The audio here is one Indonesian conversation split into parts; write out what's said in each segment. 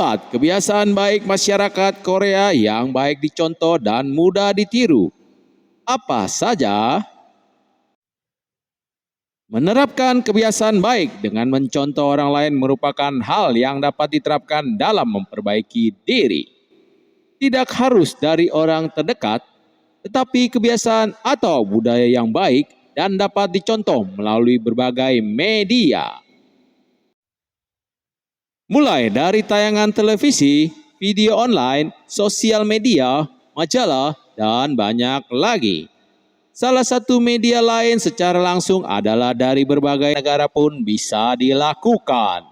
4. Kebiasaan baik masyarakat Korea yang baik dicontoh dan mudah ditiru. Apa saja? Menerapkan kebiasaan baik dengan mencontoh orang lain merupakan hal yang dapat diterapkan dalam memperbaiki diri. Tidak harus dari orang terdekat, tetapi kebiasaan atau budaya yang baik dan dapat dicontoh melalui berbagai media. Mulai dari tayangan televisi, video online, sosial media, majalah, dan banyak lagi. Salah satu media lain secara langsung adalah dari berbagai negara pun bisa dilakukan.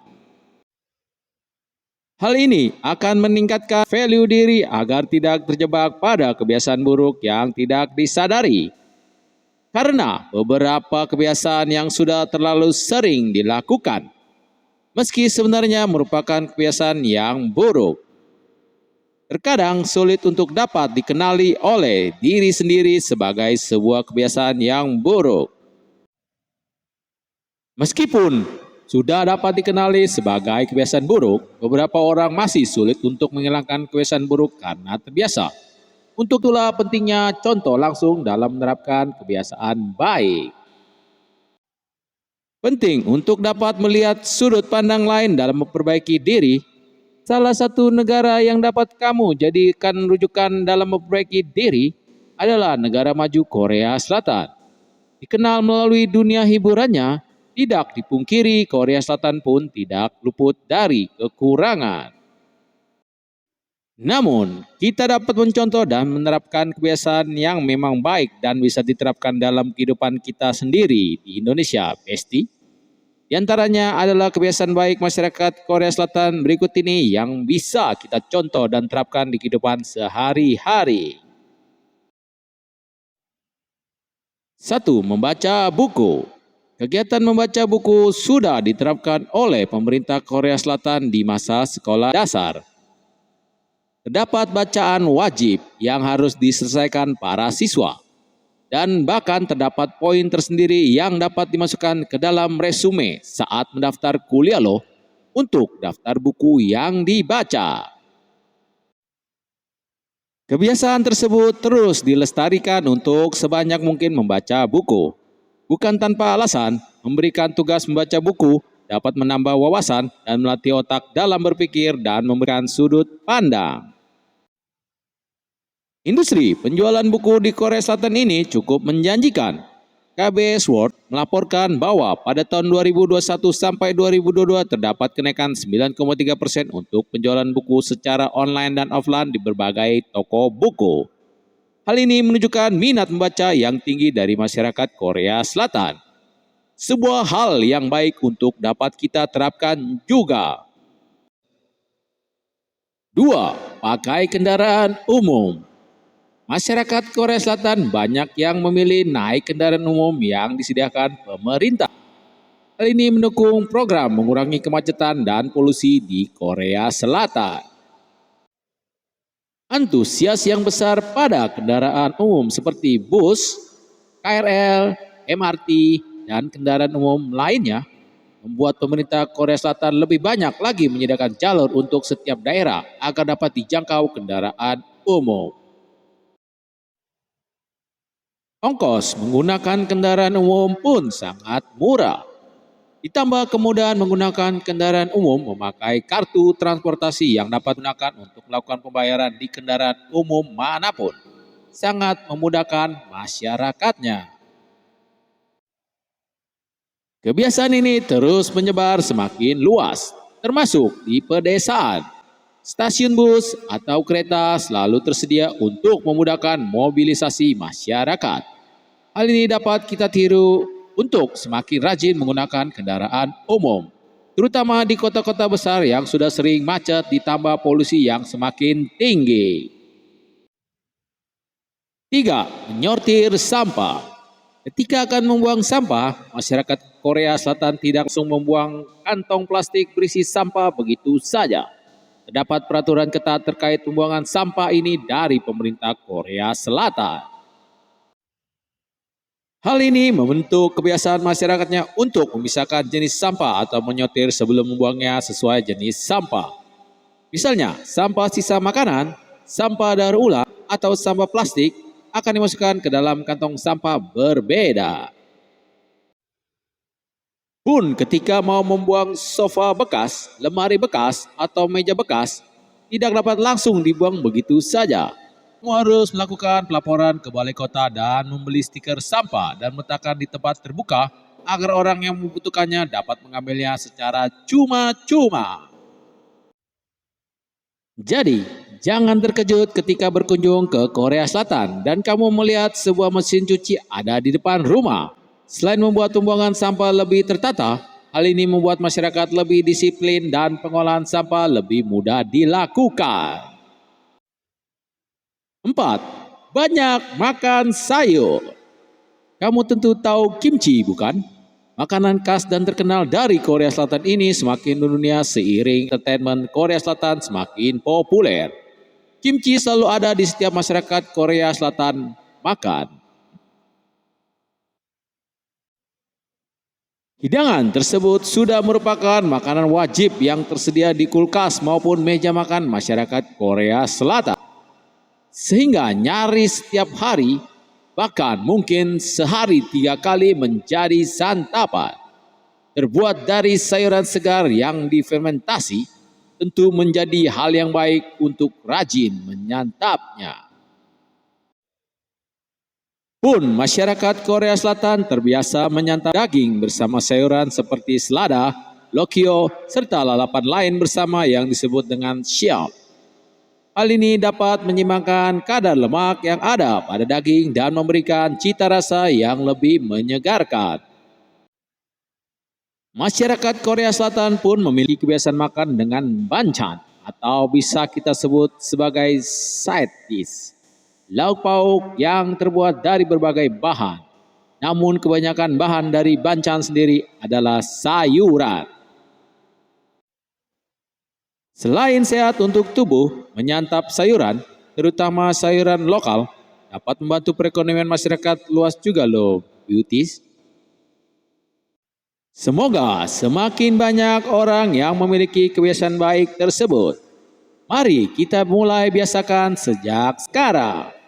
Hal ini akan meningkatkan value diri agar tidak terjebak pada kebiasaan buruk yang tidak disadari. Karena beberapa kebiasaan yang sudah terlalu sering dilakukan, meski sebenarnya merupakan kebiasaan yang buruk, terkadang sulit untuk dapat dikenali oleh diri sendiri sebagai sebuah kebiasaan yang buruk. Meskipun sudah dapat dikenali sebagai kebiasaan buruk, beberapa orang masih sulit untuk menghilangkan kebiasaan buruk karena terbiasa. Untuk itulah pentingnya contoh langsung dalam menerapkan kebiasaan baik. Penting untuk dapat melihat sudut pandang lain dalam memperbaiki diri. Salah satu negara yang dapat kamu jadikan rujukan dalam memperbaiki diri adalah negara maju Korea Selatan. Dikenal melalui dunia hiburannya, tidak dipungkiri Korea Selatan pun tidak luput dari kekurangan. Namun, kita dapat mencontoh dan menerapkan kebiasaan yang memang baik dan bisa diterapkan dalam kehidupan kita sendiri di Indonesia, Besti. Di antaranya adalah kebiasaan baik masyarakat Korea Selatan berikut ini yang bisa kita contoh dan terapkan di kehidupan sehari-hari. 1. Membaca buku. Kegiatan membaca buku sudah diterapkan oleh pemerintah Korea Selatan di masa sekolah dasar. Terdapat bacaan wajib yang harus diselesaikan para siswa. Dan bahkan terdapat poin tersendiri yang dapat dimasukkan ke dalam resume saat mendaftar kuliah loh untuk daftar buku yang dibaca. Kebiasaan tersebut terus dilestarikan untuk sebanyak mungkin membaca buku. Bukan tanpa alasan, memberikan tugas membaca buku dapat menambah wawasan dan melatih otak dalam berpikir dan memberikan sudut pandang. Industri penjualan buku di Korea Selatan ini cukup menjanjikan. KBS World melaporkan bahwa pada tahun 2021 sampai 2022 terdapat kenaikan 9,3% untuk penjualan buku secara online dan offline di berbagai toko buku. Hal ini menunjukkan minat membaca yang tinggi dari masyarakat Korea Selatan. Sebuah hal yang baik untuk dapat kita terapkan juga. 2. Pakai kendaraan umum. Masyarakat Korea Selatan banyak yang memilih naik kendaraan umum yang disediakan pemerintah. Hal ini mendukung program mengurangi kemacetan dan polusi di Korea Selatan. Antusias yang besar pada kendaraan umum seperti bus, KRL, MRT, dan kendaraan umum lainnya membuat pemerintah Korea Selatan lebih banyak lagi menyediakan jalur untuk setiap daerah agar dapat dijangkau kendaraan umum. Ongkos menggunakan kendaraan umum pun sangat murah. Ditambah kemudahan menggunakan kendaraan umum memakai kartu transportasi yang dapat digunakan untuk melakukan pembayaran di kendaraan umum manapun. Sangat memudahkan masyarakatnya. Kebiasaan ini terus menyebar semakin luas, termasuk di pedesaan. Stasiun bus atau kereta selalu tersedia untuk memudahkan mobilisasi masyarakat. Hal ini dapat kita tiru untuk semakin rajin menggunakan kendaraan umum, terutama di kota-kota besar yang sudah sering macet ditambah polusi yang semakin tinggi. 3. Menyortir sampah. Ketika akan membuang sampah, masyarakat Korea Selatan tidak langsung membuang kantong plastik berisi sampah begitu saja. Terdapat peraturan ketat terkait pembuangan sampah ini dari pemerintah Korea Selatan. Hal ini membentuk kebiasaan masyarakatnya untuk memisahkan jenis sampah atau menyortir sebelum membuangnya sesuai jenis sampah. Misalnya, sampah sisa makanan, sampah daur ulang, atau sampah plastik akan dimasukkan ke dalam kantong sampah berbeda. Pun ketika mau membuang sofa bekas, lemari bekas, atau meja bekas, tidak dapat langsung dibuang begitu saja. Kamu harus melakukan pelaporan ke balai kota dan membeli stiker sampah dan meletakkan di tempat terbuka agar orang yang membutuhkannya dapat mengambilnya secara cuma-cuma. Jadi, jangan terkejut ketika berkunjung ke Korea Selatan dan kamu melihat sebuah mesin cuci ada di depan rumah. Selain membuat pembuangan sampah lebih tertata, hal ini membuat masyarakat lebih disiplin dan pengolahan sampah lebih mudah dilakukan. 4. Banyak makan sayur. Kamu tentu tahu kimchi, bukan? Makanan khas dan terkenal dari Korea Selatan ini semakin mendunia seiring entertainment Korea Selatan semakin populer. Kimchi selalu ada di setiap masyarakat Korea Selatan makan. Hidangan tersebut sudah merupakan makanan wajib yang tersedia di kulkas maupun meja makan masyarakat Korea Selatan. Sehingga nyaris setiap hari, bahkan mungkin sehari 3 kali menjadi santapan. Terbuat dari sayuran segar yang difermentasi, tentu menjadi hal yang baik untuk rajin menyantapnya. Pun masyarakat Korea Selatan terbiasa menyantap daging bersama sayuran seperti selada, lokyo, serta lalapan lain bersama yang disebut dengan siop. Hal ini dapat menyimbangkan kadar lemak yang ada pada daging dan memberikan cita rasa yang lebih menyegarkan. Masyarakat Korea Selatan pun memiliki kebiasaan makan dengan banchan atau bisa kita sebut sebagai side dish. Lauk pauk yang terbuat dari berbagai bahan. Namun kebanyakan bahan dari banchan sendiri adalah sayuran. Selain sehat untuk tubuh, menyantap sayuran, terutama sayuran lokal, dapat membantu perekonomian masyarakat luas juga loh, beauties. Semoga semakin banyak orang yang memiliki kebiasaan baik tersebut. Mari kita mulai biasakan sejak sekarang.